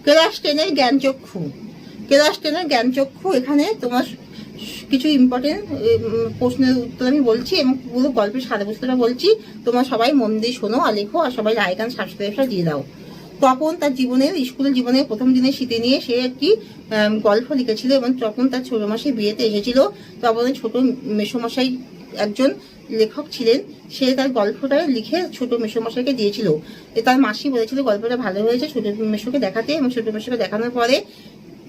Class 10-এর জ্ঞানচক্ষু। Class 10-এর জ্ঞানচক্ষু এখানে তোমার কিছু ইম্পর্টেন্ট প্রশ্নের উত্তর আমি বলছি এবং পুরো গল্পের সারাবস্তুটা বলছি। তোমরা সবাই মন দিয়ে শোনো আর লেখো, আর সবাই লাইক অ্যান্ড সাবস্ক্রাইবটা দিয়ে দাও। তপন তার জীবনের স্কুলের জীবনের প্রথম দিনের শীতে নিয়ে সে একটি গল্প লিখেছিল এবং তখন তার ছোট মাসে বিয়েতে এসেছিল। তপনের ছোট মেসোমশাই একজন লেখক ছিলেন, সে তার গল্পটা লিখে ছোট মেসোমশাইকে দিয়েছিল। তার মাসি বলেছিল গল্পটা ভালো হয়েছে ছোট মেসোকে দেখাতে, এবং ছোট মেসোকে দেখানোর পরে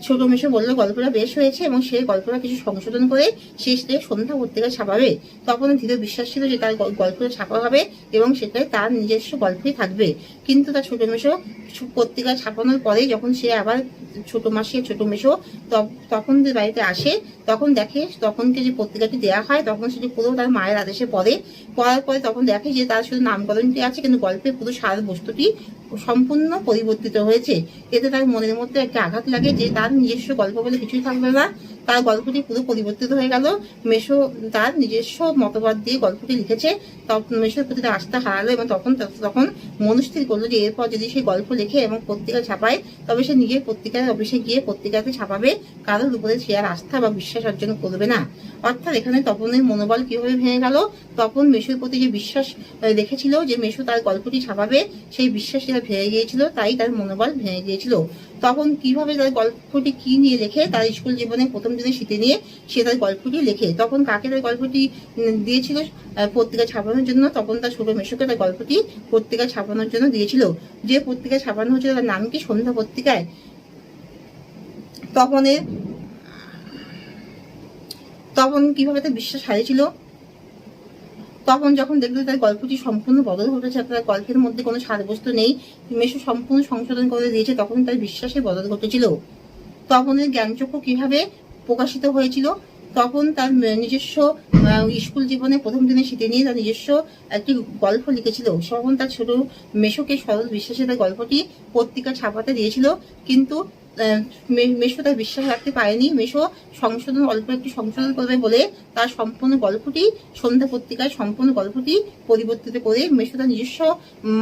ছোট মেসো বললো গল্পটা বেশ হয়েছে এবং সে গল্পটা কিছু সংশোধন করে শেষে সন্ধ্যা পত্রিকায় ছাপাবে। তখন দৃঢ় বিশ্বাস ছিল যে তার গল্পটা ছাপা হবে এবং সেটাই তার নিজস্ব গল্পই থাকবে। কিন্তু তার ছোট মেসো পত্রিকায় ছাপানোর পরে যখন সে আবার ছোট মাসি ছোট মেসো তখন বাড়িতে আসে, তখন দেখে তখনকে যে পত্রিকাটি দেওয়া হয় তখন সেটি পুরো তার মায়ের আদেশে পড়ার পরে তখন দেখে যে তার শুধু নামকরণটি আছে, কিন্তু গল্পের পুরো সার বস্তুটি সম্পূর্ণ পরিবর্তিত হয়েছে। এতে তার মনের মধ্যে একটা আঘাত লাগে যে তার নিজস্ব গল্প বলে কিছুই থাকবে না, তার গল্পটি পুরো পরিবর্তিত হয়ে গেল। মেসো তার নিজস্ব মতবাদ দিয়ে গল্পটি লিখেছে, তখন মেসোর প্রতি তার আস্থা হারালো এবং তখন মনস্থির করলো যে এরপর যদি সে গল্প লেখে এবং পত্রিকা ছাপায় তবে সে নিজের পত্রিকার অফিসে গিয়ে পত্রিকাতে ছাপাবে, কারোর উপরে সে আর আস্থা বা বিশ্বাস অর্জন করবে না। অর্থাৎ এখানে তপনের মনোবল কিভাবে ভেঙে গেল, তপন মেসোর প্রতি যে বিশ্বাস রেখেছিল যে মেসো তার গল্পটি ছাপাবে, সেই বিশ্বাস ভেঙে গিয়েছিল, তাই তার মনোবল ভেঙে গিয়েছিল। তখন কিভাবে তার গল্পটি কি নিয়ে লেখে, তার স্কুল জীবনে প্রথম দিনে শীতে নিয়ে সে তার গল্পটি লেখে। তখন কাকে তার গল্পটি দিয়েছিল পত্রিকা ছাপানোর জন্য, তখন তার ছোট মেসোকে তার গল্পটি পত্রিকা ছাপানোর জন্য দিয়েছিল। যে পত্রিকা ছাপানো হয়েছিল তার নাম কি সন্ধ্যা পত্রিকায়। তখন কিভাবে তার বিশ্বাস হারিয়েছিল, তখন যখন দেখলো তার গল্পটি সম্পূর্ণ বদল ঘটেছে, তার গল্পের মধ্যে কোনো সারবস্তু নেই, মেসো সম্পূর্ণ সংশোধন করে দিয়েছে, তখন তার বিশ্বাসের বদল ঘটেছিল। তপনের জ্ঞানচক্ষু কিভাবে প্রকাশিত হয়েছিল, তখন তার নিজস্ব স্কুল জীবনে প্রথম দিনে শীতে নিয়ে তার নিজস্ব একটি গল্প লিখেছিল। তখন তার ছোট মেসোকে সরল বিশ্বাসে তার গল্পটি পত্রিকা ছাপাতে দিয়েছিল, কিন্তু মেসো তার বিশ্বাস রাখতে পারেনি। মেসো অল্প একটু সংশোধন করবে বলে তার সম্পূর্ণ গল্পটি সন্ধ্যা পত্রিকায় সম্পূর্ণ গল্পটি পরিবর্তিত করে মেসো তার নিজস্ব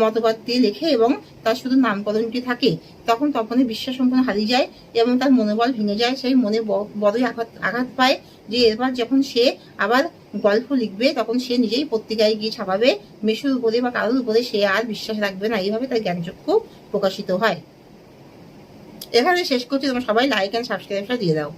মতবাদ দিয়ে লেখে এবং তার শুধু নামকরণটি থাকে। তখন তপনের বিশ্বাস সম্পূর্ণ হারিয়ে যায় এবং তার মনোবল ভেঙে যায়, সেই মনে বড়ই আঘাত পায় যে এবার যখন সে আবার গল্প লিখবে তখন সে নিজেই পত্রিকায় গিয়ে ছাপাবে, মেসোর উপরে বা কারোর উপরে সে আর বিশ্বাস রাখবে না। এইভাবে তার জ্ঞানচক্ষু প্রকাশিত হয়। এখানে শেষ করছি, তোমরা সবাই লাইক অ্যান্ড সাবস্ক্রাইবটা দিয়ে দাও।